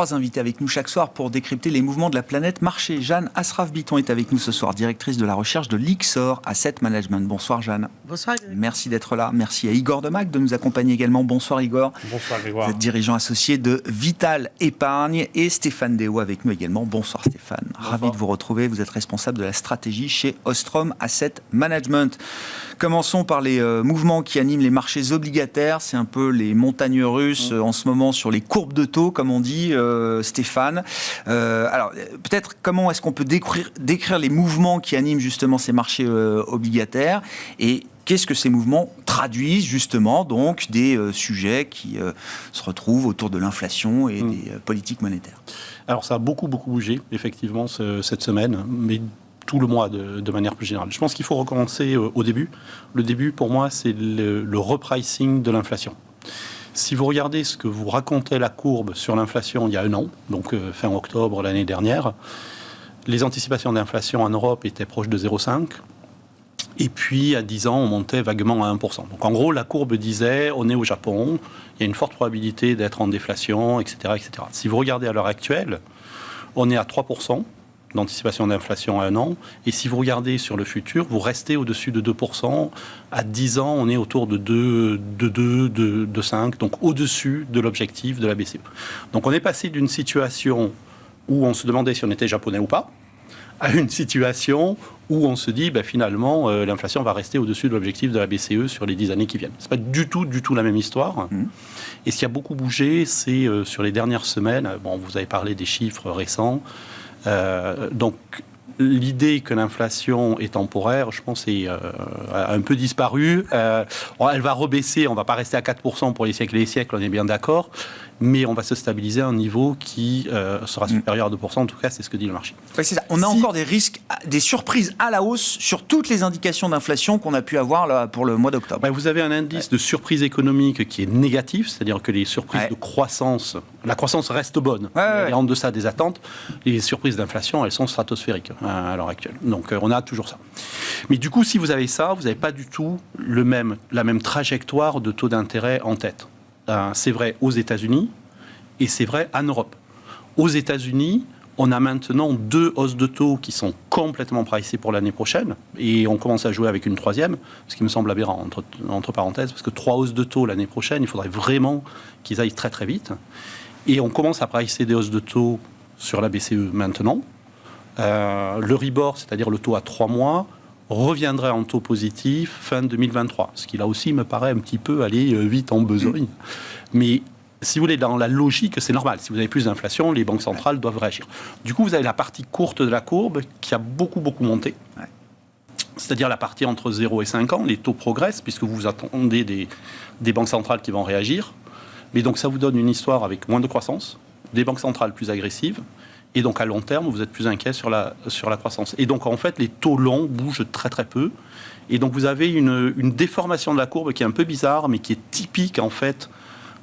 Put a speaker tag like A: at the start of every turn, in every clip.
A: 3 invités avec nous chaque soir pour décrypter les mouvements de la planète marché. Jeanne Asraf-Biton est avec nous ce soir, directrice de la recherche de l'Ixor Asset Management. Bonsoir Jeanne.
B: Bonsoir.
A: Merci d'être là. Merci à Igor Demac de nous accompagner également. Bonsoir Igor.
C: Bonsoir Grégoire.
A: Vous êtes dirigeant associé de Vital Épargne, et Stéphane Déo avec nous également. Bonsoir Stéphane.
C: Bonsoir.
A: Ravi de vous retrouver. Vous êtes responsable de la stratégie chez Ostrom Asset Management. Commençons par les mouvements qui animent les marchés obligataires. C'est un peu les montagnes russes en ce moment sur les courbes de taux, comme on dit, Stéphane. Alors, peut-être comment est-ce qu'on peut décrire les mouvements qui animent justement ces marchés obligataires, et qu'est-ce que ces mouvements traduisent justement, donc des sujets qui se retrouvent autour de l'inflation et des politiques monétaires?
C: Alors ça a beaucoup bougé effectivement cette semaine, mais tout le mois de manière plus générale. Je pense qu'il faut recommencer au début. Le début, pour moi, c'est le repricing de l'inflation. Si vous regardez ce que vous racontait la courbe sur l'inflation il y a un an, donc fin octobre l'année dernière, les anticipations d'inflation en Europe étaient proches de 0,5. Et puis, à 10 ans, on montait vaguement à 1%. Donc, en gros, la courbe disait, on est au Japon, il y a une forte probabilité d'être en déflation, etc., etc. Si vous regardez à l'heure actuelle, on est à 3% d'anticipation d'inflation à un an. Et si vous regardez sur le futur, vous restez au-dessus de 2%. À 10 ans, on est autour de 2,5%, donc au-dessus de l'objectif de la BCE. Donc, on est passé d'une situation où on se demandait si on était japonais ou pas, à une situation où on se dit, finalement, l'inflation va rester au-dessus de l'objectif de la BCE sur les 10 années qui viennent. Ce n'est pas du tout la même histoire. Et ce qui a beaucoup bougé, c'est sur les dernières semaines, vous avez parlé des chiffres récents, donc l'idée que l'inflation est temporaire, je pense, a un peu disparu. Elle va rebaisser, on ne va pas rester à 4% pour les siècles et les siècles, on est bien d'accord, mais on va se stabiliser à un niveau qui sera supérieur à 2%, en tout cas, c'est ce que dit le marché.
A: Oui, c'est ça. On a encore des risques, des surprises à la hausse sur toutes les indications d'inflation qu'on a pu avoir là, pour le mois d'octobre.
C: Vous avez un indice de surprise économique qui est négatif, c'est-à-dire que les surprises de croissance, la croissance reste bonne, elle est en deçà des attentes. Les surprises d'inflation, elles sont stratosphériques à l'heure actuelle. Donc on a toujours ça. Mais du coup, si vous avez ça, vous n'avez pas du tout la même trajectoire de taux d'intérêt en tête. C'est vrai aux États-Unis et c'est vrai en Europe. Aux États-Unis, on a maintenant 2 hausses de taux qui sont complètement pricées pour l'année prochaine, et on commence à jouer avec une troisième, ce qui me semble aberrant, entre parenthèses, parce que 3 hausses de taux l'année prochaine, il faudrait vraiment qu'ils aillent très très vite. Et on commence à pricer des hausses de taux sur la BCE maintenant. Le Ribor, c'est-à-dire le taux à 3 mois, reviendrait en taux positif fin 2023, ce qui là aussi me paraît un petit peu aller vite en besogne. Mais si vous voulez, dans la logique, c'est normal. Si vous avez plus d'inflation, les banques centrales doivent réagir. Du coup, vous avez la partie courte de la courbe qui a beaucoup monté. C'est-à-dire la partie entre 0 et 5 ans. Les taux progressent puisque vous attendez des banques centrales qui vont réagir. Mais donc, ça vous donne une histoire avec moins de croissance, des banques centrales plus agressives. Et donc, à long terme, vous êtes plus inquiet sur la croissance. Et donc, en fait, les taux longs bougent très peu. Et donc, vous avez une déformation de la courbe qui est un peu bizarre, mais qui est typique, en fait,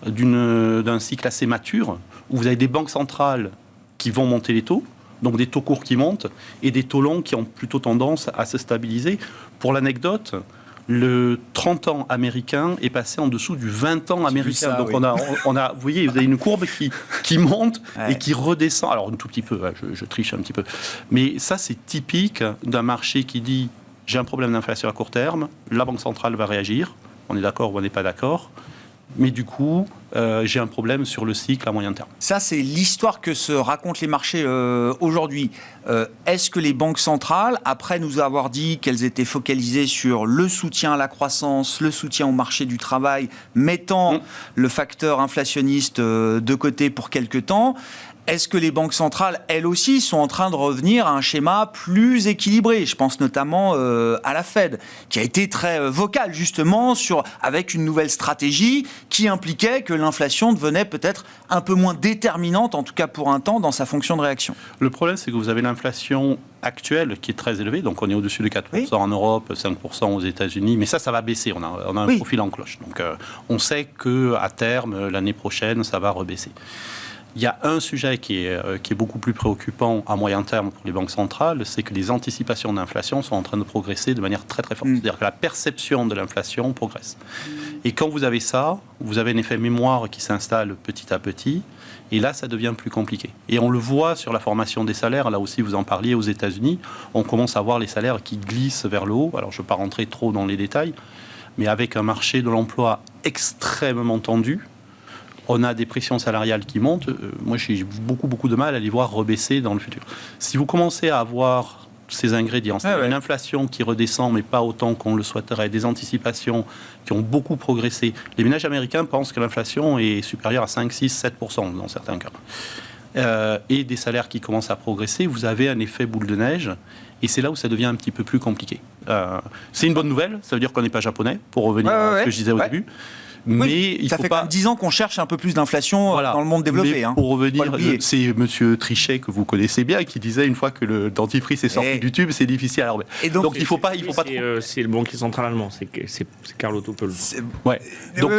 C: d'un cycle assez mature, où vous avez des banques centrales qui vont monter les taux, donc des taux courts qui montent, et des taux longs qui ont plutôt tendance à se stabiliser. Pour l'anecdote, le 30 ans américain est passé en dessous du 20 ans américain. Donc on a, vous voyez, vous avez une courbe qui monte et qui redescend. Alors un tout petit peu, je triche un petit peu. Mais ça, c'est typique d'un marché qui dit j'ai un problème d'inflation à court terme, la Banque centrale va réagir, on est d'accord ou on n'est pas d'accord. Mais du coup, j'ai un problème sur le cycle à moyen terme.
A: Ça, c'est l'histoire que se racontent les marchés aujourd'hui. Est-ce que les banques centrales, après nous avoir dit qu'elles étaient focalisées sur le soutien à la croissance, le soutien au marché du travail, mettant le facteur inflationniste de côté pour quelque temps, est-ce que les banques centrales, elles aussi, sont en train de revenir à un schéma plus équilibré? Je pense notamment à la Fed, qui a été très vocale, justement, avec une nouvelle stratégie qui impliquait que l'inflation devenait peut-être un peu moins déterminante, en tout cas pour un temps, dans sa fonction de réaction.
C: Le problème, c'est que vous avez l'inflation actuelle qui est très élevée, donc on est au-dessus de 4% en Europe, 5% aux États-Unis, mais ça va baisser, on a un profil en cloche. Donc on sait qu'à terme, l'année prochaine, ça va rebaisser. Il y a un sujet qui est beaucoup plus préoccupant à moyen terme pour les banques centrales, c'est que les anticipations d'inflation sont en train de progresser de manière très forte. C'est-à-dire que la perception de l'inflation progresse. Et quand vous avez ça, vous avez un effet mémoire qui s'installe petit à petit. Et là, ça devient plus compliqué. Et on le voit sur la formation des salaires, là aussi vous en parliez aux États-Unis, on commence à voir les salaires qui glissent vers le haut. Alors je ne vais pas rentrer trop dans les détails, mais avec un marché de l'emploi extrêmement tendu, on a des pressions salariales qui montent. Moi, j'ai beaucoup de mal à les voir rebaisser dans le futur. Si vous commencez à avoir ces ingrédients, c'est une inflation qui redescend, mais pas autant qu'on le souhaiterait, des anticipations qui ont beaucoup progressé. Les ménages américains pensent que l'inflation est supérieure à 5, 6, 7% dans certains cas. Et des salaires qui commencent à progresser, vous avez un effet boule de neige, et c'est là où ça devient un petit peu plus compliqué. C'est une bonne nouvelle, ça veut dire qu'on n'est pas japonais, pour revenir à ce que je disais au début. Mais il
A: ça
C: faut
A: fait
C: pas...
A: comme 10 ans qu'on cherche un peu plus d'inflation dans le monde développé.
C: Mais pour revenir, c'est M. Trichet que vous connaissez bien qui disait une fois que le dentifrice est sorti du tube, c'est difficile à remettre. Donc il faut pas trop...
B: C'est le banquier central allemand, c'est Carlo Toppel.
C: Ouais. Donc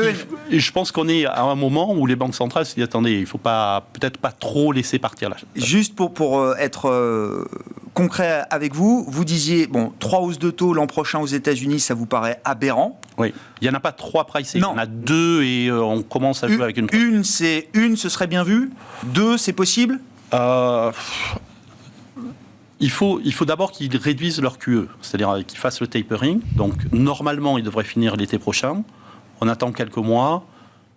C: je pense qu'on est à un moment où les banques centrales se disent attendez, il faut peut-être pas trop laisser partir là.
A: Juste pour être concret avec vous, vous disiez 3 hausses de taux l'an prochain aux États-Unis, ça vous paraît aberrant?
C: Oui. Il n'y en a pas 3 pricés, il y en a 2 et on commence à jouer avec une.
A: Une, ce serait bien vu. 2, c'est possible.
C: Il faut d'abord qu'ils réduisent leur QE, c'est-à-dire qu'ils fassent le tapering. Donc normalement, ils devraient finir l'été prochain. On attend quelques mois.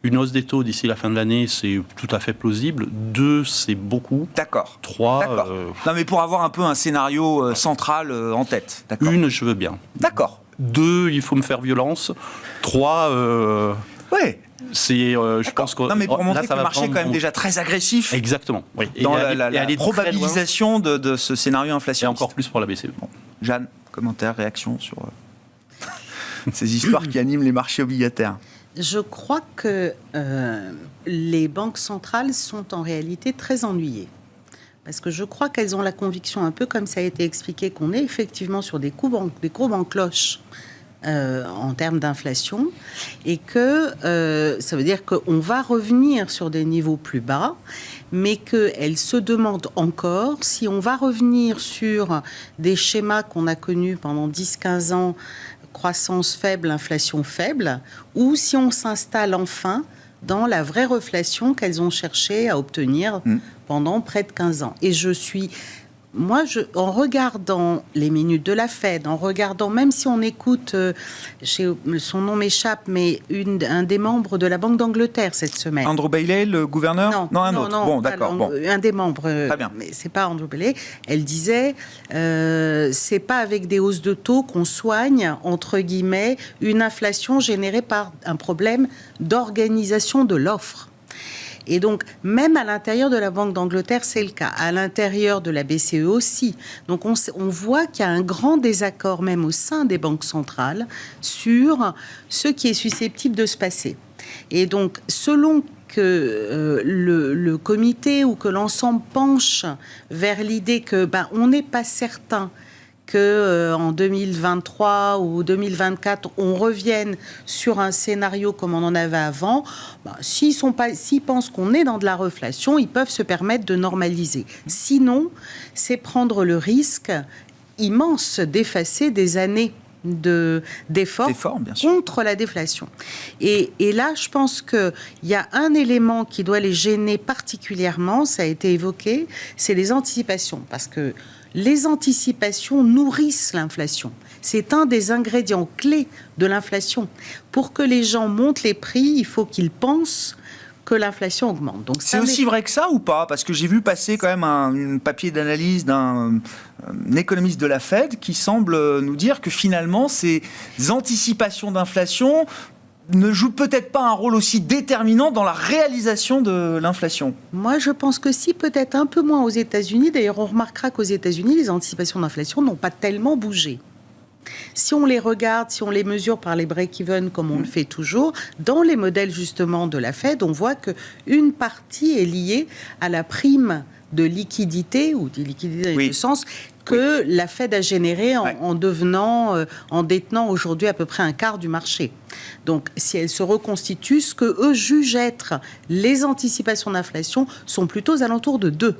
C: Une hausse des taux d'ici la fin de l'année, c'est tout à fait plausible. 2, c'est beaucoup.
A: D'accord.
C: 3...
A: Non, mais pour avoir un peu un scénario central en tête.
C: D'accord. 1, je veux bien.
A: D'accord.
C: 2, il faut me faire violence. 3... C'est, je pense que
A: non, mais pour montrer que le marché est quand même déjà très agressif.
C: Exactement. Oui.
A: Dans la probabilisation de ce scénario inflationniste.
C: Et encore plus pour la BCE.
A: Bon. Jeanne, commentaire, réaction sur ces histoires qui animent les marchés obligataires.
D: Je crois que les banques centrales sont en réalité très ennuyées. Parce que je crois qu'elles ont la conviction, un peu comme ça a été expliqué, qu'on est effectivement sur des courbes en cloche en termes d'inflation, et que ça veut dire qu'on va revenir sur des niveaux plus bas, mais qu'elles se demandent encore si on va revenir sur des schémas qu'on a connus pendant 10-15 ans, croissance faible, inflation faible, ou si on s'installe enfin dans la vraie reflation qu'elles ont cherché à obtenir pendant près de 15 ans. Et en regardant les minutes de la Fed, en regardant, même si on écoute, son nom m'échappe, mais un des membres de la Banque d'Angleterre cette semaine.
A: Andrew Bailey, le gouverneur ?
D: Non,
A: un autre. Bon, d'accord.
D: Un des membres.
A: Très bien.
D: Mais c'est pas Andrew Bailey. Elle disait, c'est pas avec des hausses de taux qu'on soigne, entre guillemets, une inflation générée par un problème d'organisation de l'offre. Et donc, même à l'intérieur de la Banque d'Angleterre, c'est le cas. À l'intérieur de la BCE aussi. Donc, on voit qu'il y a un grand désaccord, même au sein des banques centrales, sur ce qui est susceptible de se passer. Et donc, selon que le comité ou que l'ensemble penche vers l'idée que on n'est pas certain qu'en 2023 ou 2024, on revienne sur un scénario comme on en avait avant, s'ils pensent qu'on est dans de la reflation, ils peuvent se permettre de normaliser. Sinon, c'est prendre sûr, immense d'effacer des années d'efforts contre la déflation. Et là, je pense qu'il y a un élément qui doit les gêner particulièrement, ça a été évoqué, c'est les anticipations. Parce que les anticipations nourrissent l'inflation. C'est un des ingrédients clés de l'inflation. Pour que les gens montent les prix, il faut qu'ils pensent que l'inflation augmente. Donc,
A: c'est aussi vrai que ça ou pas? Parce que j'ai vu passer quand même un papier d'analyse d'un économiste de la Fed qui semble nous dire que finalement, ces anticipations d'inflation ne jouent peut-être pas un rôle aussi déterminant dans la réalisation de l'inflation.
D: Moi, je pense que si, peut-être un peu moins aux États-Unis. D'ailleurs, on remarquera qu'aux États-Unis, les anticipations d'inflation n'ont pas tellement bougé. Si on les regarde, si on les mesure par les break-even, comme on le fait toujours, dans les modèles justement de la Fed, on voit qu'une partie est liée à la prime de liquidité, ou de liquidité dans le sens que la Fed a généré en détenant aujourd'hui à peu près un quart du marché. Donc, si elle se reconstitue, ce que eux jugent être les anticipations d'inflation sont plutôt aux alentours de 2.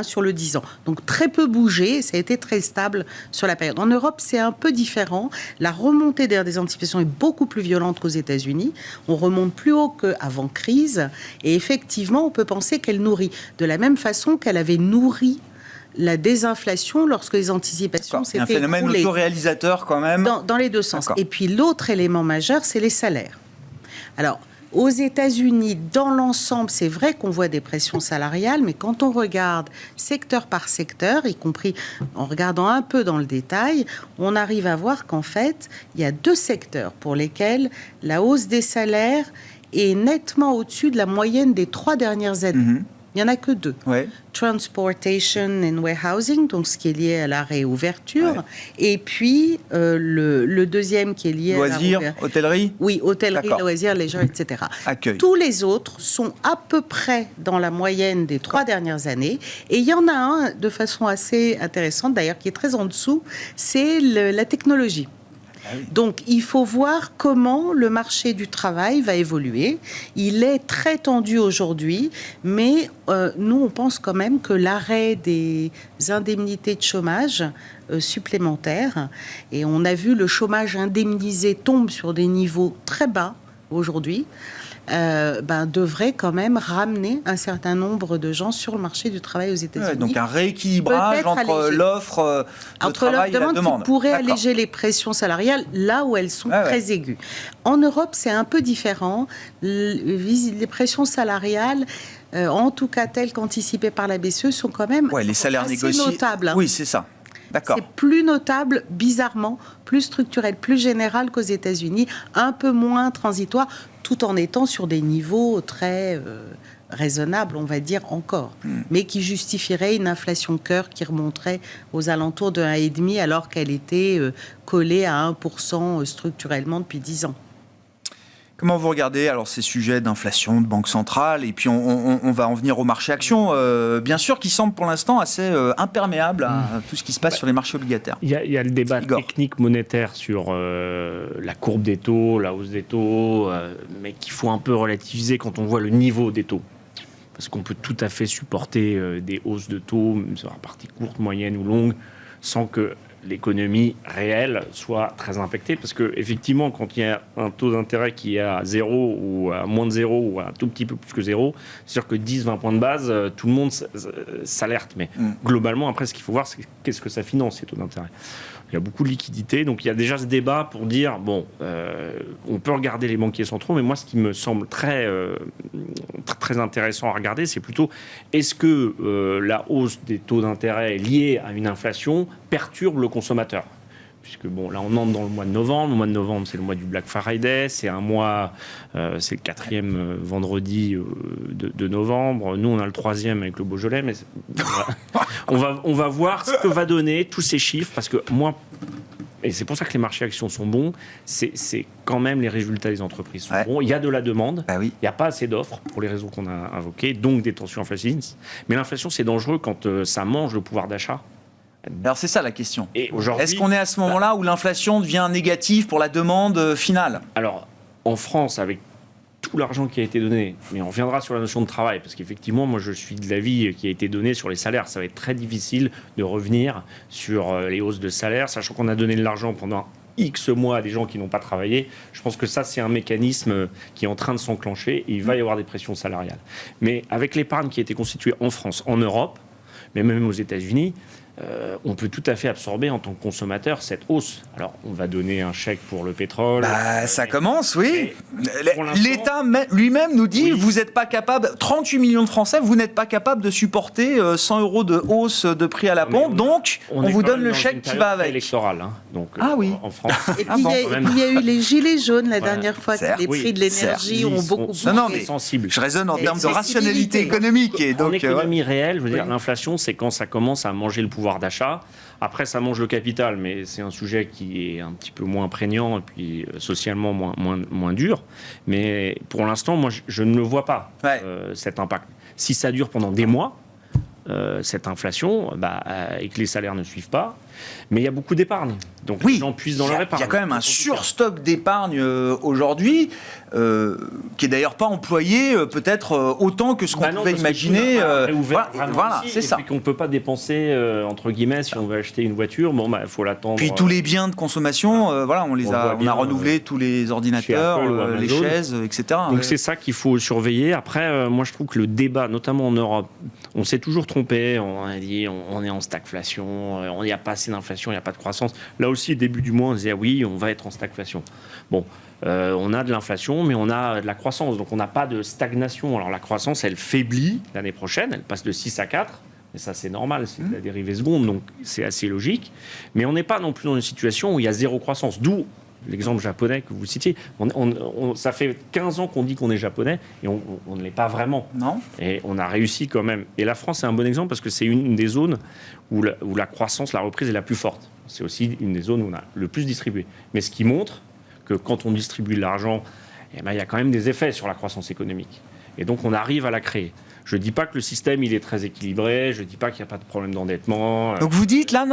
D: sur le 10 ans. Donc très peu bougé, ça a été très stable sur la période. En Europe, c'est un peu différent. La remontée des anticipations est beaucoup plus violente qu'aux États-Unis. On remonte plus haut qu'avant crise. Et effectivement, on peut penser qu'elle nourrit de la même façon qu'elle avait nourri la désinflation lorsque les anticipations s'étaient écoulées.
A: Un phénomène autoréalisateur quand même.
D: Dans les deux sens. Et puis l'autre élément majeur, c'est les salaires. Alors, aux États-Unis, dans l'ensemble, c'est vrai qu'on voit des pressions salariales, mais quand on regarde secteur par secteur, y compris en regardant un peu dans le détail, on arrive à voir qu'en fait, il y a 2 secteurs pour lesquels la hausse des salaires est nettement au-dessus de la moyenne des 3 dernières années. Il n'y en a que 2.
A: Ouais.
D: Transportation and warehousing, donc ce qui est lié à la réouverture. Et puis, le deuxième qui est lié
A: loisirs,
D: à la
A: hôtellerie.
D: Oui, hôtellerie, loisirs, leisure, etc.
A: Accueil.
D: Tous les autres sont à peu près dans la moyenne des 3 dernières années. Et il y en a un, de façon assez intéressante d'ailleurs, qui est très en dessous, c'est la technologie. Donc, il faut voir comment le marché du travail va évoluer. Il est très tendu aujourd'hui, mais nous, on pense quand même que l'arrêt des indemnités de chômage supplémentaires, et on a vu le chômage indemnisé tombe sur des niveaux très bas aujourd'hui, devrait quand même ramener un certain nombre de gens sur le marché du travail aux États-Unis.
A: Donc un rééquilibrage entre l'offre de travail et la demande.
D: Qui pourrait alléger les pressions salariales là où elles sont très aiguës. En Europe, c'est un peu différent. Les pressions salariales, en tout cas telles qu'anticipées par la BCE, sont quand même
A: les salaires
D: assez
A: négociés.
D: notables.
A: Oui, c'est ça. D'accord.
D: C'est plus notable, bizarrement, plus structurel, plus général qu'aux États-Unis, un peu moins transitoire, tout en étant sur des niveaux très raisonnables, on va dire encore, mais qui justifieraient une inflation cœur qui remonterait aux alentours de 1,5 alors qu'elle était collée à 1% structurellement depuis 10 ans.
A: Comment vous regardez alors ces sujets d'inflation, de banque centrale, et puis on va en venir au marché action, bien sûr, qui semble pour l'instant assez imperméable à tout ce qui se passe sur les marchés obligataires.
B: Il y a le débat technique monétaire sur la courbe des taux, la hausse des taux, mais qu'il faut un peu relativiser quand on voit le niveau des taux. Parce qu'on peut tout à fait supporter des hausses de taux, sur la partie courte, moyenne ou longue, sans que l'économie réelle soit très impactée, parce que effectivement, quand il y a un taux d'intérêt qui est à 0 ou à moins de 0 ou à un tout petit peu plus que 0, c'est sûr que 10-20 points de base, tout le monde s'alerte. Mais globalement, après, ce qu'il faut voir, c'est qu'est-ce que ça finance, ces taux d'intérêt. Il y a beaucoup de liquidités, donc il y a déjà ce débat pour dire, on peut regarder les banquiers centraux, mais moi, ce qui me semble très intéressant à regarder, c'est plutôt, est-ce que la hausse des taux d'intérêt liée à une inflation perturbe le consommateur ? Puisque là on entre dans le mois de novembre. Le mois de novembre, c'est le mois du Black Friday. C'est un mois, c'est le 4e vendredi de novembre. Nous, on a le 3e avec le Beaujolais. Mais on va voir ce que va donner tous ces chiffres. Parce que moi, et c'est pour ça que les marchés actions sont bons, c'est quand même les résultats des entreprises sont bons. Il y a de la demande. Il n'y a pas assez d'offres pour les raisons qu'on a invoquées, donc des tensions inflationnistes. Mais l'inflation, c'est dangereux quand ça mange le pouvoir d'achat.
A: Alors c'est ça la question.
B: Et
A: est-ce qu'on est à ce moment-là où l'inflation devient négative pour la demande finale ?
B: Alors, en France, avec tout l'argent qui a été donné, mais on reviendra sur la notion de travail, parce qu'effectivement, moi je suis de l'avis qui a été donné sur les salaires. Ça va être très difficile de revenir sur les hausses de salaire, sachant qu'on a donné de l'argent pendant X mois à des gens qui n'ont pas travaillé. Je pense que ça, c'est un mécanisme qui est en train de s'enclencher et il va y avoir des pressions salariales. Mais avec l'épargne qui a été constituée en France, en Europe, mais même aux États-Unis, on peut tout à fait absorber en tant que consommateur cette hausse. Alors, on va donner un chèque pour le pétrole.
A: Ça commence, oui. L'État lui-même nous dit, vous n'êtes pas capable, 38 millions de Français, vous n'êtes pas capable de supporter 100 € de hausse de prix à la pompe, donc on vous donne le chèque qui va avec.
B: Électoral, donc, en France.
D: Et puis, il y a eu les gilets jaunes la dernière fois, que les prix de l'énergie ont beaucoup bougé.
A: Non, mais sensibles. Je raisonne en termes de rationalité économique. Et donc,
B: en économie réelle, je veux dire, l'inflation, c'est quand ça commence à manger le pouvoir d'achat. Après, ça mange le capital, mais c'est un sujet qui est un petit peu moins prégnant et puis socialement moins dur. Mais pour l'instant, moi, je ne le vois pas, cet impact. Si ça dure pendant des mois, cette inflation, et que les salaires ne suivent pas, Mais il y a beaucoup d'épargne. Donc les gens puissent dans leur épargne.
A: Il y a quand même un surstock d'épargne aujourd'hui, qui est d'ailleurs pas employé peut-être autant que ce qu'on pouvait imaginer.
B: Voilà, c'est ça. Et puis qu'on ne peut pas dépenser, entre guillemets, si on veut acheter une voiture, il faut l'attendre.
A: Puis tous les biens de consommation, on a renouvelé tous les ordinateurs, les chaises, etc.
B: Donc c'est ça qu'il faut surveiller. Après, moi je trouve que le débat, notamment en Europe, on s'est toujours trompé. On a dit on est en stagflation, il n'y a pas assez d'inflation, il n'y a pas de croissance. Là aussi, début du mois, on disait oui, on va être en stagflation. Bon, on a de l'inflation, mais on a de la croissance. Donc on n'a pas de stagnation. Alors la croissance, elle faiblit l'année prochaine. Elle passe de 6 à 4. Mais ça, c'est normal, c'est la dérivée seconde, donc c'est assez logique. Mais on n'est pas non plus dans une situation où il y a zéro croissance. D'où l'exemple japonais que vous citiez. Ça fait 15 ans qu'on dit qu'on est japonais et on ne l'est pas vraiment.
A: Non.
B: Et on a réussi quand même. Et la France, c'est un bon exemple parce que c'est une des zones où la croissance, la reprise est la plus forte. C'est aussi une des zones où on a le plus distribué. Mais ce qui montre que quand on distribue de l'argent, il y a quand même des effets sur la croissance économique. Et donc, on arrive à la créer. Je ne dis pas que le système il est très équilibré, je ne dis pas qu'il n'y a pas de problème d'endettement.
A: Donc vous dites là,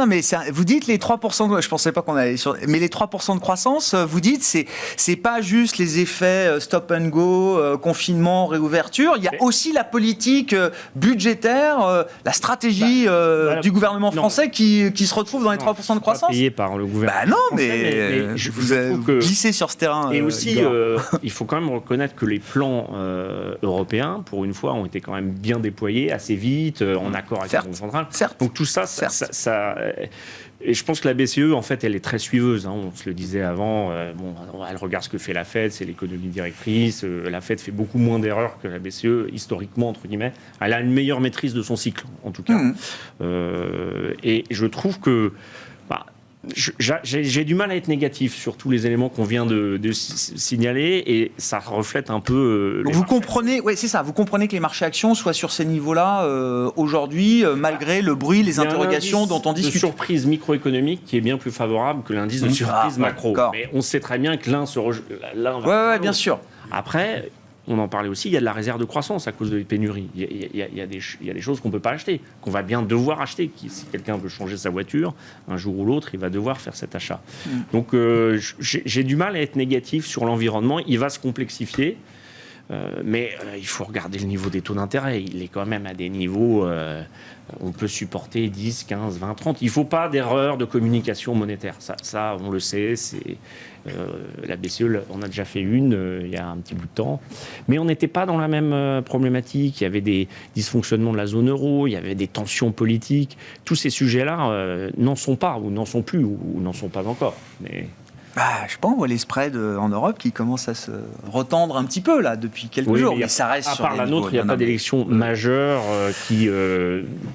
A: vous dites les 3%, je ne pensais pas qu'on allait sur... Mais les 3% de croissance, vous dites, c'est pas juste les effets stop and go, confinement, réouverture, il y a aussi la politique budgétaire, la stratégie du gouvernement français qui se retrouve dans les 3% de croissance.
B: Pas payé par le gouvernement
A: français.
B: Mais
A: vous glissez sur ce terrain.
B: Et aussi, il faut quand même reconnaître que les plans européens, pour une fois, ont été quand même bien déployé assez vite, en accord avec la Banque centrale. Donc tout ça, et je pense que la BCE, en fait, elle est très suiveuse. On se le disait avant. Elle regarde ce que fait la Fed, c'est l'économie directrice. La Fed fait beaucoup moins d'erreurs que la BCE, historiquement, entre guillemets. Elle a une meilleure maîtrise de son cycle, en tout cas. Et je trouve que j'ai du mal à être négatif sur tous les éléments qu'on vient de signaler et ça reflète un peu.
A: Donc vous comprenez, c'est ça. Vous comprenez que les marchés actions soient sur ces niveaux-là aujourd'hui, malgré le bruit, les interrogations dont on discute.
B: De surprise microéconomique qui est bien plus favorable que l'indice de surprise macro. Mais on sait très bien que l'un va.
A: Oui, bien sûr.
B: Après. On en parlait aussi, il y a de la réserve de croissance à cause de pénuries. Il y a des choses qu'on ne peut pas acheter, qu'on va bien devoir acheter. Si quelqu'un veut changer sa voiture, un jour ou l'autre, il va devoir faire cet achat. Donc j'ai du mal à être négatif sur l'environnement. Il va se complexifier. Mais il faut regarder le niveau des taux d'intérêt. Il est quand même à des niveaux... on peut supporter 10, 15, 20, 30. Il ne faut pas d'erreur de communication monétaire. Ça on le sait. La BCE, on a déjà fait une il y a un petit bout de temps. Mais on n'était pas dans la même problématique. Il y avait des dysfonctionnements de la zone euro, il y avait des tensions politiques. Tous ces sujets-là n'en sont pas, ou n'en sont plus, ou n'en sont pas encore. Mais...
A: je pense qu'on voit les spreads en Europe qui commencent à se retendre un petit peu là depuis quelques jours. Mais ça reste
B: à part la nôtre, il n'y a pas d'élection majeure qui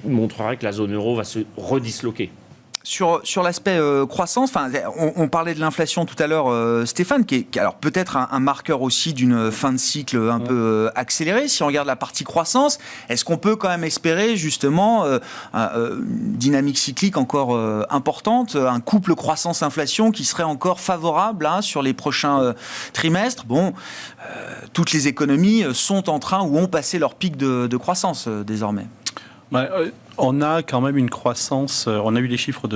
B: montrerait que la zone euro va se redisloquer.
A: Sur l'aspect croissance, on parlait de l'inflation tout à l'heure, Stéphane, qui est alors peut-être un marqueur aussi d'une fin de cycle un peu accélérée. Si on regarde la partie croissance, est-ce qu'on peut quand même espérer justement une dynamique cyclique encore importante, un couple croissance-inflation qui serait encore favorable sur les prochains trimestres? Toutes les économies sont en train ou ont passé leur pic de croissance désormais.
C: On a quand même une croissance. On a eu les chiffres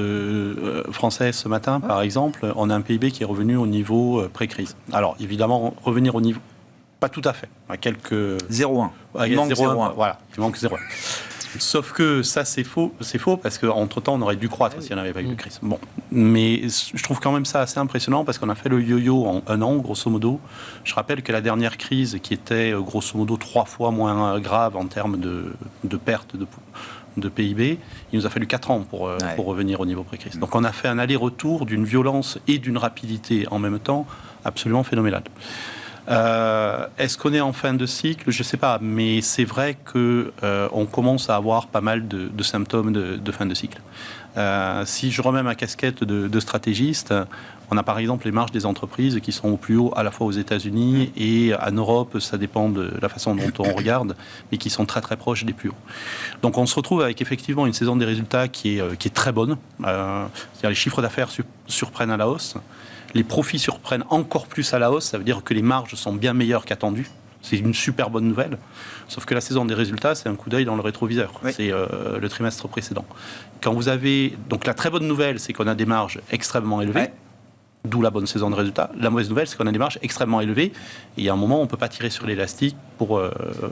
C: français ce matin, par exemple. On a un PIB qui est revenu au niveau pré-crise. Alors, évidemment, revenir au niveau... Pas tout à fait. À quelques...
A: 0,1.
C: Il manque 0,1. Voilà, il manque 0,1. Sauf que ça, c'est faux parce qu'entre-temps, on aurait dû croître s'il n'y en avait pas eu de crise. Mais je trouve quand même ça assez impressionnant parce qu'on a fait le yo-yo en un an, grosso modo. Je rappelle que la dernière crise, qui était grosso modo 3 fois moins grave en termes de perte de PIB, il nous a fallu 4 ans pour revenir au niveau pré-crise. Donc on a fait un aller-retour d'une violence et d'une rapidité en même temps absolument phénoménale. Est-ce qu'on est en fin de cycle? Je ne sais pas, mais c'est vrai qu'on commence à avoir pas mal de symptômes de fin de cycle. Si je remets ma casquette de stratégiste, on a par exemple les marges des entreprises qui sont au plus haut à la fois aux États-Unis et en Europe, ça dépend de la façon dont on regarde, mais qui sont très très proches des plus hauts. Donc on se retrouve avec effectivement une saison des résultats qui est très bonne. C'est-à-dire les chiffres d'affaires surprennent à la hausse. Les profits surprennent encore plus à la hausse, ça veut dire que les marges sont bien meilleures qu'attendues. C'est une super bonne nouvelle. Sauf que la saison des résultats, c'est un coup d'œil dans le rétroviseur.
A: Oui.
C: C'est le trimestre précédent. Quand vous avez... Donc la très bonne nouvelle, c'est qu'on a des marges extrêmement élevées.
A: Ouais.
C: D'où la bonne saison de résultats. La mauvaise nouvelle, c'est qu'on a des marges extrêmement élevées. Et il y a un moment, on ne peut pas tirer sur l'élastique pour...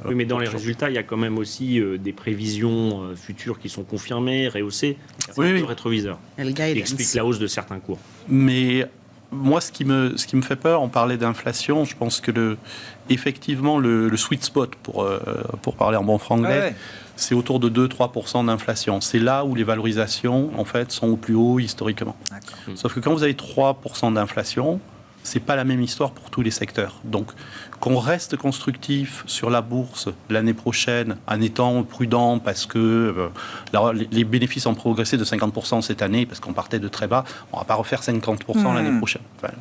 B: oui, mais dans les résultats, il y a quand même aussi des prévisions futures qui sont confirmées, rehaussées.
C: Oui,
B: Le
C: oui.
B: rétroviseur.
D: Le
B: Qui explique la hausse de certains cours.
C: Mais moi, ce qui me fait peur, on parlait d'inflation, je pense que effectivement, le sweet spot, pour parler en bon franglais, c'est autour de 2-3% d'inflation. C'est là où les valorisations, en fait, sont au plus haut historiquement.
A: D'accord.
C: Sauf que quand vous avez 3% d'inflation, c'est pas la même histoire pour tous les secteurs. Donc, qu'on reste constructif sur la bourse l'année prochaine, en étant prudent, parce que les bénéfices ont progressé de 50% cette année, parce qu'on partait de très bas, on va pas refaire 50% l'année prochaine. Enfin,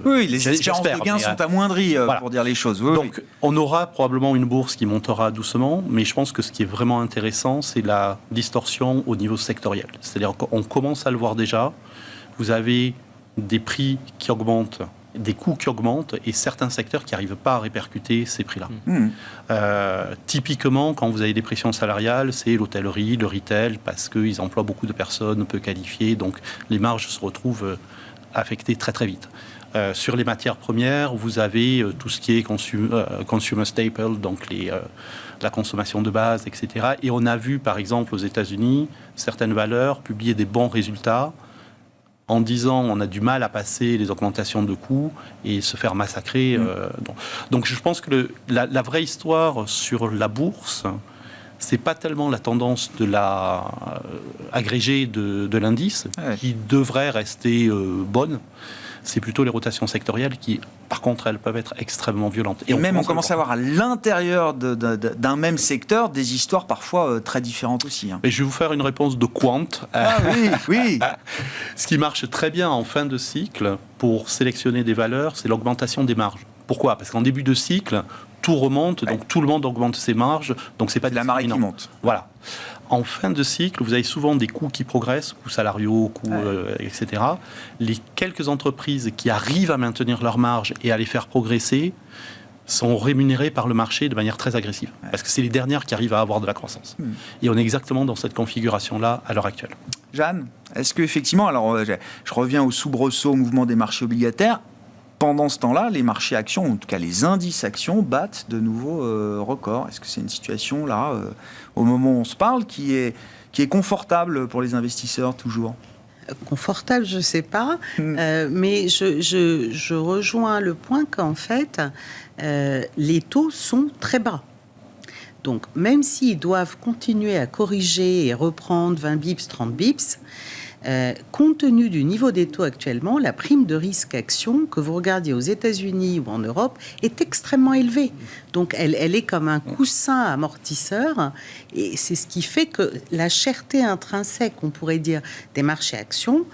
A: Oui, les espérances de gains
C: mais,
A: sont amoindries,
C: voilà.
A: pour dire les choses. Oui,
C: donc, on aura probablement une bourse qui montera doucement, mais je pense que ce qui est vraiment intéressant, c'est la distorsion au niveau sectoriel. C'est-à-dire qu'on commence à le voir déjà. Vous avez des prix qui augmentent, des coûts qui augmentent, et certains secteurs qui n'arrivent pas à répercuter ces prix-là. Typiquement, quand vous avez des pressions salariales, c'est l'hôtellerie, le retail, parce qu'ils emploient beaucoup de personnes peu qualifiées, donc les marges se retrouvent affectées très très vite. Sur les matières premières, vous avez tout ce qui est consumer staple, donc la consommation de base, etc. Et on a vu, par exemple, aux États-Unis, certaines valeurs publier des bons résultats en disant on a du mal à passer les augmentations de coûts et se faire massacrer. Donc je pense que la vraie histoire sur la bourse, c'est pas tellement la tendance de la agrégée de l'indice, qui devrait rester bonne. C'est plutôt les rotations sectorielles qui, par contre, elles peuvent être extrêmement violentes.
A: Et on commence à voir à l'intérieur d'un même secteur des histoires parfois très différentes aussi.
C: Mais je vais vous faire une réponse de quant.
A: Ah oui.
C: Ce qui marche très bien en fin de cycle pour sélectionner des valeurs, c'est l'augmentation des marges. Pourquoi ? Parce qu'en début de cycle, tout remonte, donc tout le monde augmente ses marges, donc c'est pas
A: la marée qui monte.
C: Voilà. En fin de cycle, vous avez souvent des coûts qui progressent, coûts salariaux, coûts, etc. Les quelques entreprises qui arrivent à maintenir leurs marges et à les faire progresser sont rémunérées par le marché de manière très agressive. Parce que c'est les dernières qui arrivent à avoir de la croissance. Et on est exactement dans cette configuration-là à l'heure actuelle.
A: Jeanne, est-ce qu'effectivement, alors je reviens au soubresaut au mouvement des marchés obligataires, pendant ce temps-là, les marchés actions, en tout cas les indices actions, battent de nouveaux records. Est-ce que c'est une situation, là, au moment où on se parle, qui est confortable pour les investisseurs, toujours ?
D: Confortable, je ne sais pas, mais je rejoins le point qu'en fait, les taux sont très bas. Donc, même s'ils doivent continuer à corriger et reprendre 20 bips, 30 bips, compte tenu du niveau des taux actuellement, la prime de risque action, que vous regardiez aux États-Unis ou en Europe, est extrêmement élevée. Donc, elle est comme un coussin amortisseur. Et c'est ce qui fait que la cherté intrinsèque, on pourrait dire, des marchés actions,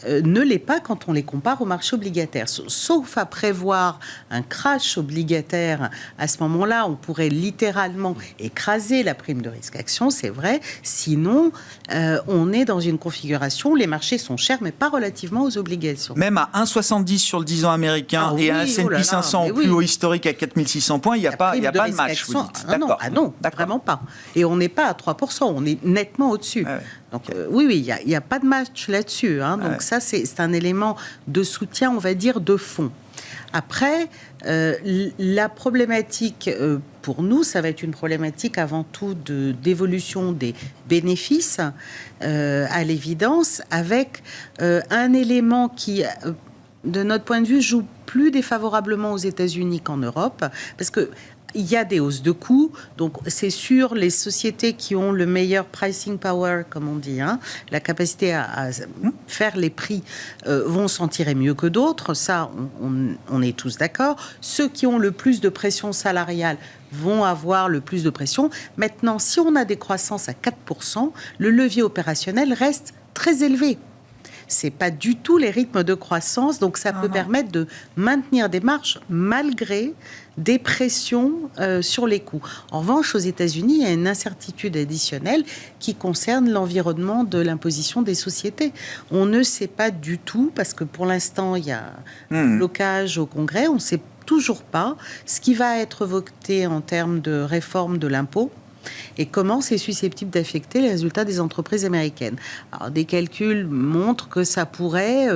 D: ne l'est pas quand on les compare aux marchés obligataires. Sauf à prévoir un crash obligataire, à ce moment-là, on pourrait littéralement écraser la prime de risque action, c'est vrai. Sinon, on est dans une configuration où les marchés sont chers, mais pas relativement aux obligations.
A: Même à 1,70 sur le 10 ans américain et à un S&P 500 au plus haut historique à 4600 points, il n'y a pas de match, vous dites.
D: Non, vraiment pas. Et on n'est pas à 3%, on est nettement au-dessus. Donc, oui, il n'y a pas de match là-dessus. Donc ça, c'est un élément de soutien, on va dire, de fond. Après, la problématique pour nous, ça va être une problématique avant tout d'évolution des bénéfices, à l'évidence, avec un élément qui, de notre point de vue, joue plus défavorablement aux États-Unis qu'en Europe, parce que il y a des hausses de coûts, donc c'est sûr, les sociétés qui ont le meilleur pricing power, comme on dit, la capacité à faire les prix, vont s'en tirer mieux que d'autres, ça on est tous d'accord. Ceux qui ont le plus de pression salariale vont avoir le plus de pression. Maintenant, si on a des croissances à 4%, le levier opérationnel reste très élevé. C'est pas du tout les rythmes de croissance, donc ça peut permettre de maintenir des marges malgré des pressions sur les coûts. En revanche, aux États-Unis, il y a une incertitude additionnelle qui concerne l'environnement de l'imposition des sociétés. On ne sait pas du tout, parce que pour l'instant, il y a un blocage au Congrès, on sait toujours pas ce qui va être voté en termes de réforme de l'impôt et comment c'est susceptible d'affecter les résultats des entreprises américaines. Alors, des calculs montrent que ça pourrait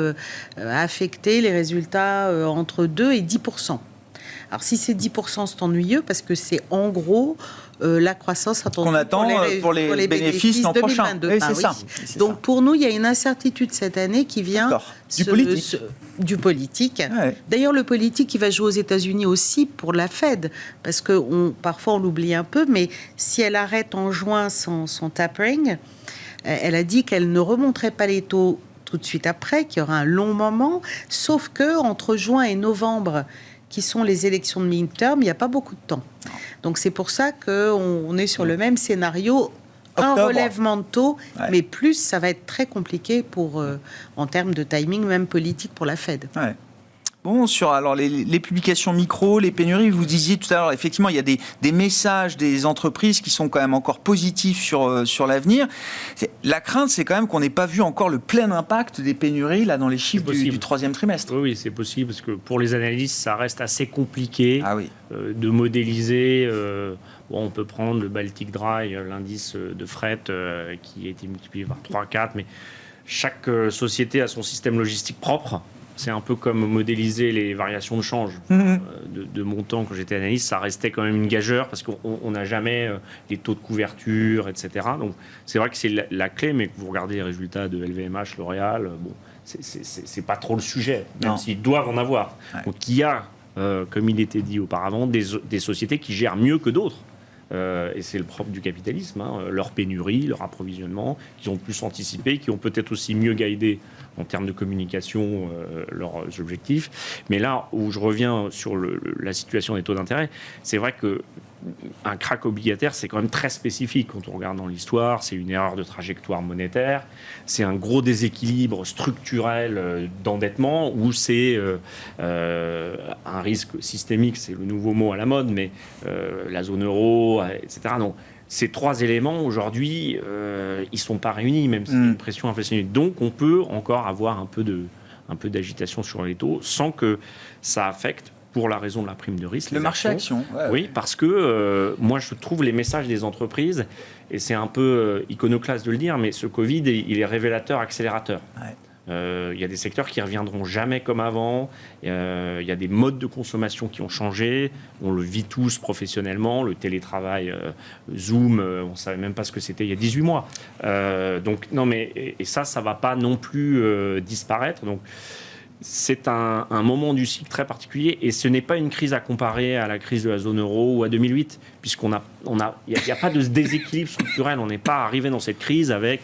D: affecter les résultats entre 2 et 10%. Alors, si c'est 10%, c'est ennuyeux parce que c'est en gros la croissance attendue
A: qu'on attend pour les bénéfices l'an prochain.
D: Oui, c'est ça. Donc, pour nous, il y a une incertitude cette année qui vient du politique.
A: Ouais.
D: D'ailleurs, le politique qui va jouer aux États-Unis aussi pour la Fed, parce que parfois on l'oublie un peu, mais si elle arrête en juin son tapering, elle a dit qu'elle ne remonterait pas les taux tout de suite après, qu'il y aura un long moment, sauf que entre juin et novembre, qui sont les élections de midterm, il n'y a pas beaucoup de temps. Donc c'est pour ça qu'on est sur le même scénario, un relèvement de taux, mais plus ça va être très compliqué en termes de timing, même politique pour la Fed.
A: Ouais. Bon, sur alors les publications micro, les pénuries, vous disiez tout à l'heure, effectivement, il y a des messages des entreprises qui sont quand même encore positifs sur l'avenir. La crainte, c'est quand même qu'on n'ait pas vu encore le plein impact des pénuries là dans les chiffres du troisième trimestre.
B: Oui, c'est possible, parce que pour les analystes, ça reste assez compliqué de modéliser. On peut prendre le Baltic Dry, l'indice de fret qui a été multiplié par 3-4, mais chaque société a son système logistique propre. C'est un peu comme modéliser les variations de change de montant. Quand j'étais analyste, ça restait quand même une gageure parce qu'on n'a jamais les taux de couverture, etc. Donc c'est vrai que c'est la clé, mais que vous regardez les résultats de LVMH, L'Oréal, bon, c'est pas trop le sujet, même s'ils doivent en avoir. Ouais. Donc il y a, comme il était dit auparavant, des sociétés qui gèrent mieux que d'autres. Et c'est le propre du capitalisme, leur pénurie, leur approvisionnement, qui ont plus anticipé, qui ont peut-être aussi mieux guidé en termes de communication leurs objectifs. Mais là où je reviens sur la situation des taux d'intérêt, c'est vrai qu'un krach obligataire, c'est quand même très spécifique quand on regarde dans l'histoire. C'est une erreur de trajectoire monétaire, c'est un gros déséquilibre structurel d'endettement, ou c'est un risque systémique, c'est le nouveau mot à la mode, mais la zone euro, etc. Donc, ces trois éléments, aujourd'hui, ils ne sont pas réunis, même si c'est une pression inflationniste. Donc, on peut encore avoir un peu d'agitation sur les taux sans que ça affecte, pour la raison de la prime de risque,
A: le marché action.
B: Oui, parce que moi, je trouve les messages des entreprises, et c'est un peu iconoclaste de le dire, mais ce Covid, il est révélateur, accélérateur. Ouais. Il y a des secteurs qui ne reviendront jamais comme avant. Il y a des modes de consommation qui ont changé. On le vit tous professionnellement. Le télétravail, Zoom, on ne savait même pas ce que c'était il y a 18 mois. Donc, non, mais, et ça ne va pas non plus disparaître. Donc, c'est un moment du cycle très particulier, et ce n'est pas une crise à comparer à la crise de la zone euro ou à 2008, puisqu'il n'y a pas de déséquilibre structurel. On n'est pas arrivé dans cette crise avec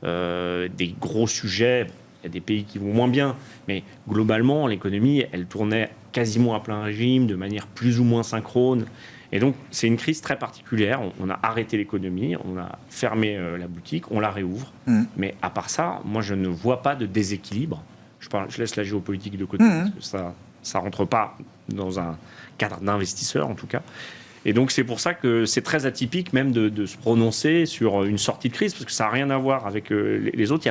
B: des gros sujets. Il y a des pays qui vont moins bien, mais globalement, l'économie, elle tournait quasiment à plein régime, de manière plus ou moins synchrone. Et donc, c'est une crise très particulière. On a arrêté l'économie, on a fermé la boutique, on la réouvre. Mais à part ça, moi, je ne vois pas de déséquilibre. Je laisse la géopolitique de côté, parce que ça rentre pas dans un cadre d'investisseur, en tout cas. Et donc, c'est pour ça que c'est très atypique même de se prononcer sur une sortie de crise, parce que ça n'a rien à voir avec les autres.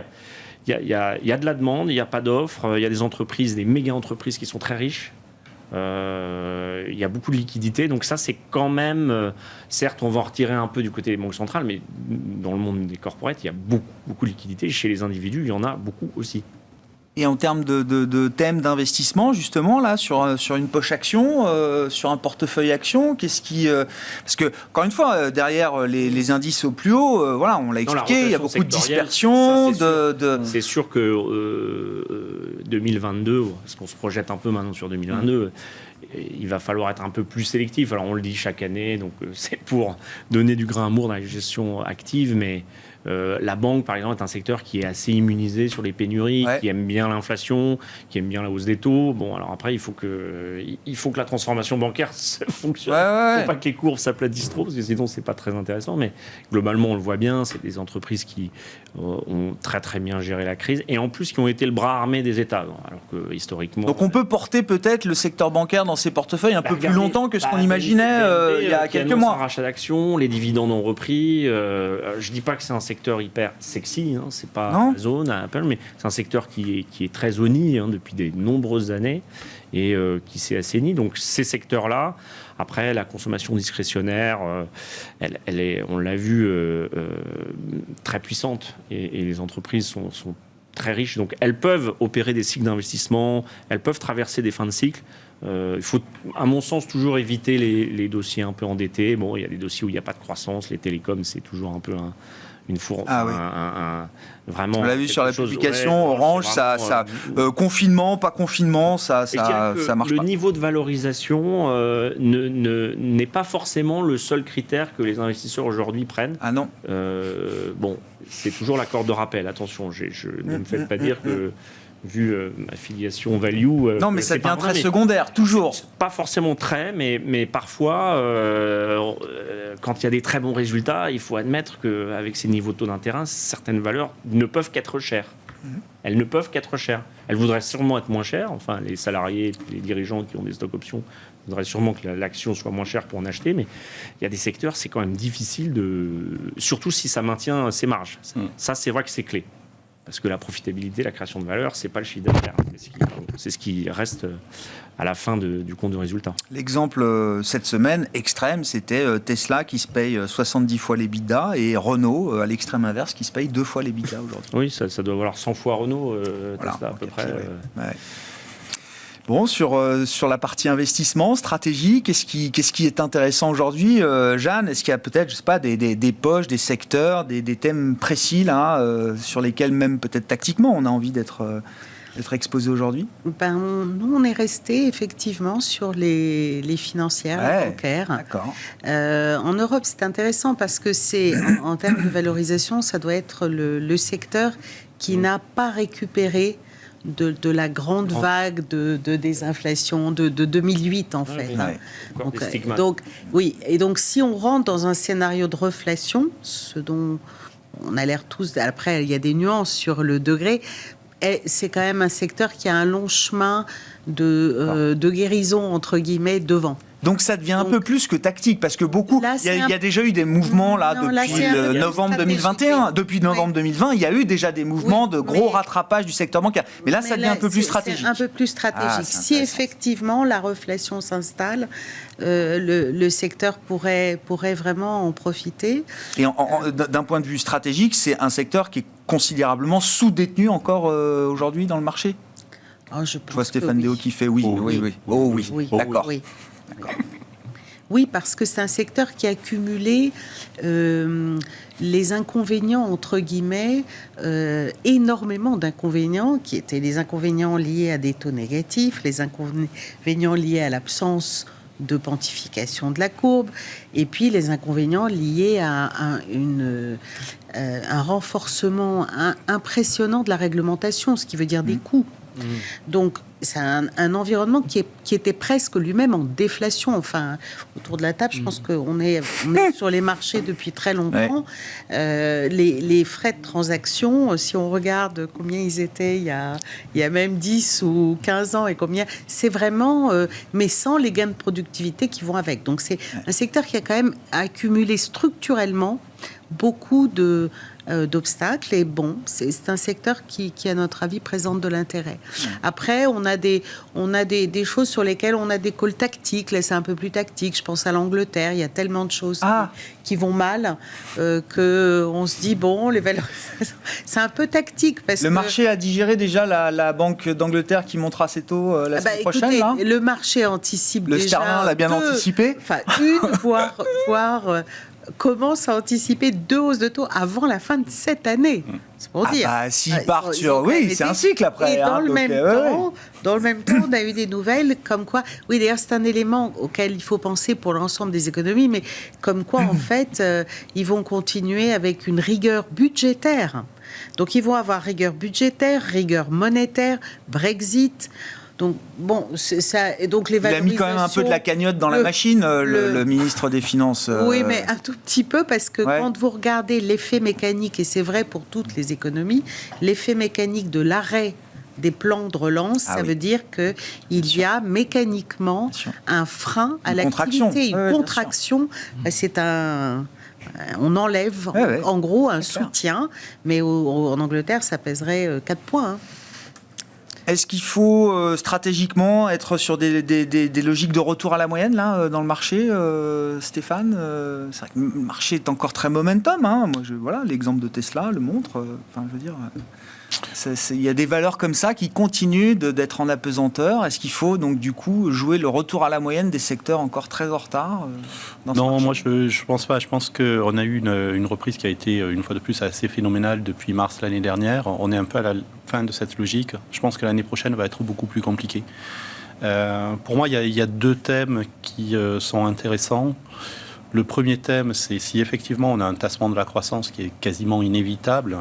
B: Il y a de la demande, il n'y a pas d'offre, il y a des entreprises, des méga-entreprises qui sont très riches. Il y a beaucoup de liquidités, donc ça, c'est quand même... certes, on va en retirer un peu du côté des banques centrales, mais dans le monde des corporates, il y a beaucoup de liquidités. Chez les individus, il y en a beaucoup aussi.
A: Et en termes de thèmes d'investissement, justement, là, sur une poche action, sur un portefeuille action, qu'est-ce qui... parce que, encore une fois, derrière les indices au plus haut, voilà, on l'a expliqué, il y a beaucoup de dispersion.
B: C'est sûr que 2022, parce qu'on se projette un peu maintenant sur 2022, il va falloir être un peu plus sélectif. Alors, on le dit chaque année, donc c'est pour donner du grain à moudre dans la gestion active, mais... la banque, par exemple, est un secteur qui est assez immunisé sur les pénuries, qui aime bien l'inflation, qui aime bien la hausse des taux. Bon, alors après, il faut que la transformation bancaire fonctionne. Il ne faut pas que les courbes s'aplatissent trop, parce que sinon, ce n'est pas très intéressant. Mais globalement, on le voit bien, c'est des entreprises qui ont très, très bien géré la crise, et en plus, qui ont été le bras armé des États, alors que historiquement...
A: Donc, on peut porter peut-être le secteur bancaire dans ses portefeuilles un peu plus longtemps que ce qu'on imaginait il y a quelques mois.
B: Un rachat d'actions, les dividendes ont repris. Je ne dis pas que c'est un secteur secteur hyper sexy, hein, c'est pas Amazon, Apple, mais c'est un secteur qui est très honni depuis des nombreuses années et qui s'est assaini. Donc ces secteurs-là, après la consommation discrétionnaire, elle est, on l'a vu, très puissante et les entreprises sont très riches, donc elles peuvent opérer des cycles d'investissement, elles peuvent traverser des fins de cycle. Il faut, à mon sens, toujours éviter les dossiers un peu endettés. Bon, il y a des dossiers où il n'y a pas de croissance. Les télécoms, c'est toujours un peu une fourre. Vraiment.
A: On l'a vu sur la publication Orange, confinement, pas confinement, ça marche pas.
B: Le niveau de valorisation n'est pas forcément le seul critère que les investisseurs aujourd'hui prennent.
A: Ah non.
B: Bon, c'est toujours la corde de rappel. Attention, je ne me fais pas dire que, vu ma filiation value...
A: non, mais ça devient très secondaire, toujours.
B: Pas forcément très, mais parfois, quand il y a des très bons résultats, il faut admettre qu'avec ces niveaux de taux d'intérêt, certaines valeurs ne peuvent qu'être chères. Elles ne peuvent qu'être chères. Elles voudraient sûrement être moins chères. Enfin, les salariés, les dirigeants qui ont des stock options voudraient sûrement que l'action soit moins chère pour en acheter, mais il y a des secteurs, c'est quand même difficile surtout si ça maintient ses marges. Ça, c'est vrai que c'est clé. Parce que la profitabilité, la création de valeur, c'est pas le chiffre d'affaires. C'est ce qui reste à la fin du compte de résultat. L'exemple
A: cette semaine extrême, c'était Tesla qui se paye 70 fois l'EBITDA et Renault, à l'extrême inverse, qui se paye 2 fois l'EBITDA aujourd'hui.
B: Oui, ça doit valoir 100 fois Renault, Tesla à peu près.
A: Ouais. Bon, sur la partie investissement, stratégie, qu'est-ce qui est intéressant aujourd'hui, Jeanne? Est-ce qu'il y a peut-être, je sais pas, des poches, des secteurs, des thèmes précis là, sur lesquels même peut-être tactiquement on a envie d'être exposé aujourd'hui?
D: Nous, on est resté effectivement sur les financières, les bancaires.
A: D'accord.
D: En Europe, c'est intéressant parce que c'est, en termes de valorisation, ça doit être le secteur qui n'a pas récupéré de la grande vague de désinflation de 2008 en fait. Donc si on rentre dans un scénario de reflation, ce dont on a l'air tous, après il y a des nuances sur le degré, c'est quand même un secteur qui a un long chemin de guérison entre guillemets devant.
A: Donc ça devient un peu plus que tactique, parce que il y a déjà eu des mouvements depuis novembre 2021. Depuis novembre 2020, il y a eu déjà des mouvements de gros rattrapage du secteur bancaire. Mais là, ça devient un peu plus stratégique.
D: Un peu plus stratégique. Si effectivement la reflation s'installe, le secteur pourrait vraiment en profiter.
A: Et d'un point de vue stratégique, c'est un secteur qui est considérablement sous-détenu encore aujourd'hui dans le marché. Je vois Stéphane Déo qui fait oui. D'accord.
D: Oui, parce que c'est un secteur qui a accumulé les inconvénients, entre guillemets, énormément d'inconvénients, qui étaient les inconvénients liés à des taux négatifs, les inconvénients liés à l'absence de pontification de la courbe, et puis les inconvénients liés à un renforcement impressionnant de la réglementation, ce qui veut dire des coûts. Donc, c'est un environnement qui était presque lui-même en déflation. Enfin, autour de la table, je pense qu'on est sur les marchés depuis très longtemps. Les frais de transaction, si on regarde combien ils étaient il y a même 10 ou 15 ans et combien, c'est vraiment, mais sans les gains de productivité qui vont avec. Donc, c'est un secteur qui a quand même accumulé structurellement beaucoup d'obstacles, et c'est un secteur qui, à notre avis, présente de l'intérêt. Après, on a des choses sur lesquelles on a des calls tactiques. Là, c'est un peu plus tactique. Je pense à l'Angleterre. Il y a tellement de choses qui vont mal qu'on se dit, les valeurs... c'est un peu tactique.
A: Le marché a digéré déjà la Banque d'Angleterre qui montera ses taux la semaine prochaine.
D: Écoutez, le marché anticipe déjà...
A: Le sterling l'a bien anticipé.
D: Enfin, voire commence à anticiper 2 hausses de taux avant la fin de cette année. C'est pour dire.
A: S'ils partent sur... Oui, c'est un cycle après.
D: Et dans le même temps, on a eu des nouvelles comme quoi... Oui, d'ailleurs, c'est un élément auquel il faut penser pour l'ensemble des économies, mais comme quoi, en fait, ils vont continuer avec une rigueur budgétaire. Donc, ils vont avoir rigueur budgétaire, rigueur monétaire, Brexit... Donc, donc les valorisations... Il
A: a mis quand même un peu de la cagnotte dans la machine, le ministre des Finances.
D: Oui, mais un tout petit peu, parce que quand vous regardez l'effet mécanique, et c'est vrai pour toutes les économies, l'effet mécanique de l'arrêt des plans de relance, ça veut dire qu'il y a mécaniquement un frein à l'activité, une contraction. C'est On enlève, en gros, un soutien, mais en Angleterre, ça pèserait 4 points. Hein.
A: Est-ce qu'il faut stratégiquement être sur des logiques de retour à la moyenne là, dans le marché, Stéphane c'est vrai que le marché est encore très momentum. Hein. Moi, l'exemple de Tesla le montre. Je veux dire, il y a des valeurs comme ça qui continuent d'être en apesanteur. Est-ce qu'il faut donc du coup jouer le retour à la moyenne des secteurs encore très en retard
C: Non, moi je pense pas. Je pense qu'on a eu une reprise qui a été une fois de plus assez phénoménale depuis mars l'année dernière. On est un peu à la fin de cette logique. Je pense que l'année prochaine va être beaucoup plus compliquée. Pour moi, il y a 2 thèmes qui sont intéressants. Le premier thème, c'est si effectivement on a un tassement de la croissance qui est quasiment inévitable,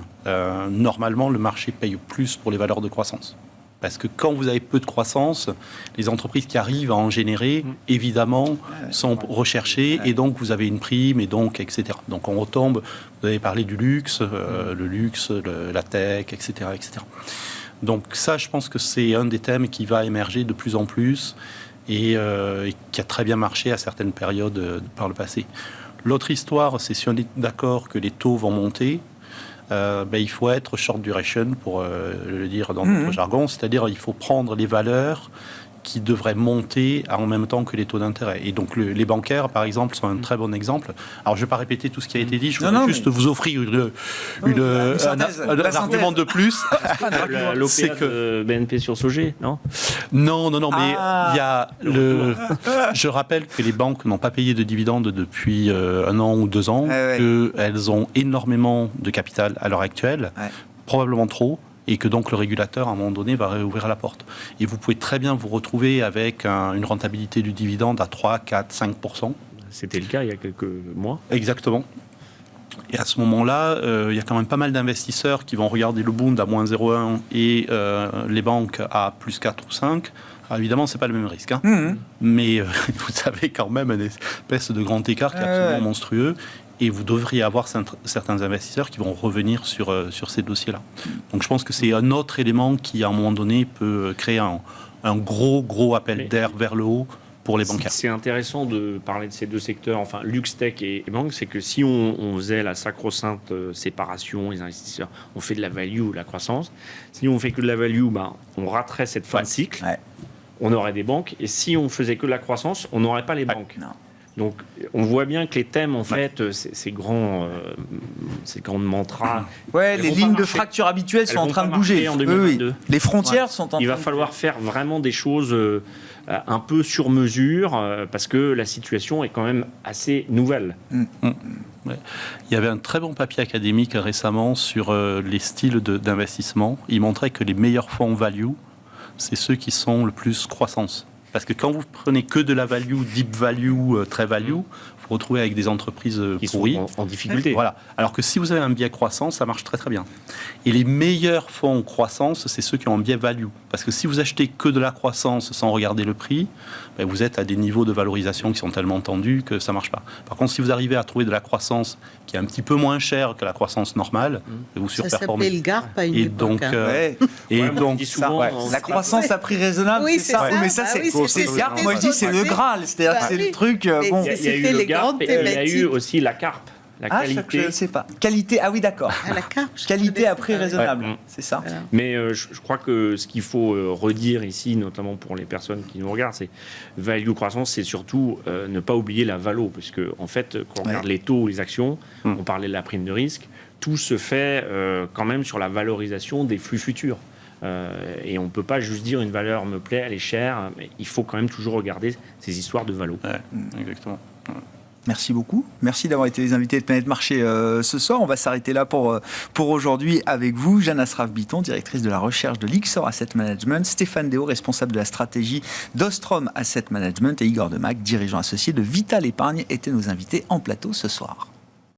C: normalement le marché paye plus pour les valeurs de croissance. Parce que quand vous avez peu de croissance, les entreprises qui arrivent à en générer, évidemment, sont recherchées et donc vous avez une prime et donc, etc. Donc on retombe, vous avez parlé du luxe, la tech, etc., etc. Donc ça, je pense que c'est un des thèmes qui va émerger de plus en plus et qui a très bien marché à certaines périodes par le passé. L'autre histoire, c'est si on est d'accord que les taux vont monter, il faut être short duration, pour le dire dans notre jargon, c'est-à-dire il faut prendre les valeurs qui devraient monter en même temps que les taux d'intérêt. Et donc les bancaires, par exemple, sont un très bon exemple. Alors je ne vais pas répéter tout ce qui a été dit, je voudrais juste vous offrir un argument de plus.
B: C'est que BNP sur Sogé, non ?
C: Non, mais il y a je rappelle que les banques n'ont pas payé de dividendes depuis 1 an ou 2 ans, qu'elles ont énormément de capital à l'heure actuelle, probablement trop, et que donc le régulateur, à un moment donné, va réouvrir la porte. Et vous pouvez très bien vous retrouver avec une rentabilité du dividende à 3, 4, 5%.
B: C'était le cas il y a quelques mois.
C: Exactement. Et à ce moment-là, il y a quand même pas mal d'investisseurs qui vont regarder le Bund à moins 0,1 et les banques à plus 4 ou 5. Alors évidemment, ce n'est pas le même risque. Hein. Mais vous avez quand même une espèce de grand écart qui est absolument monstrueux. Et vous devriez avoir certains investisseurs qui vont revenir sur ces dossiers-là. Donc je pense que c'est un autre élément qui, à un moment donné, peut créer un gros appel d'air vers le haut pour les bancaires.
B: C'est intéressant de parler de ces 2 secteurs, enfin luxe, tech et banque, c'est que si on faisait la sacro-sainte séparation, les investisseurs, on fait de la value ou de la croissance. Si on fait que de la value, on raterait cette fin de cycle, on aurait des banques. Et si on faisait que de la croissance, on n'aurait pas les banques. Non. Donc, on voit bien que les thèmes, en fait, ces grands mantras...
A: les lignes de fracture habituelles sont en train de bouger.
B: En 2022.
A: Les frontières sont en train de...
B: Il va falloir faire vraiment des choses un peu sur mesure, parce que la situation est quand même assez nouvelle.
C: Il y avait un très bon papier académique récemment sur les styles d'investissement. Il montrait que les meilleurs fonds value, c'est ceux qui sont le plus croissance. Parce que quand vous prenez que de la value, deep value, très value, vous vous retrouvez avec des entreprises pourries.
B: Qui sont en difficulté.
C: Voilà. Alors que si vous avez un biais croissance, ça marche très très bien. Et les meilleurs fonds croissance, c'est ceux qui ont un biais value. Parce que si vous achetez que de la croissance sans regarder le prix, vous êtes à des niveaux de valorisation qui sont tellement tendus que ça ne marche pas. Par contre, si vous arrivez à trouver de la croissance qui est un petit peu moins chère que la croissance normale, vous surperformez.
D: Ça s'appelait le GARP à une époque.
A: La croissance à prix raisonnable, c'est ça. Mais ça, c'est GARP. Moi, je dis c'est le Graal. C'est-à-dire que c'est le truc...
B: Il y a eu le GARP et il y a eu aussi la CARP. La qualité.
A: Je ne sais pas. Qualité, d'accord.
D: La CARP.
A: Qualité à prix raisonnable, c'est ça.
D: Voilà.
B: Mais je crois que ce qu'il faut redire ici, notamment pour les personnes qui nous regardent, c'est value croissance, c'est surtout ne pas oublier la valo, puisque en fait, quand on regarde les taux, les actions, on parlait de la prime de risque, tout se fait quand même sur la valorisation des flux futurs. Et on ne peut pas juste dire une valeur me plaît, elle est chère, mais il faut quand même toujours regarder ces histoires de valo.
C: Exactement.
A: Merci beaucoup. Merci d'avoir été les invités de Planète Marché ce soir. On va s'arrêter là pour aujourd'hui avec vous. Jeanne Asraf-Biton, directrice de la recherche de Lyxor Asset Management, Stéphane Déo, responsable de la stratégie d'Ostrom Asset Management et Igor Demac, dirigeant associé de Vital Épargne, étaient nos invités en plateau ce soir.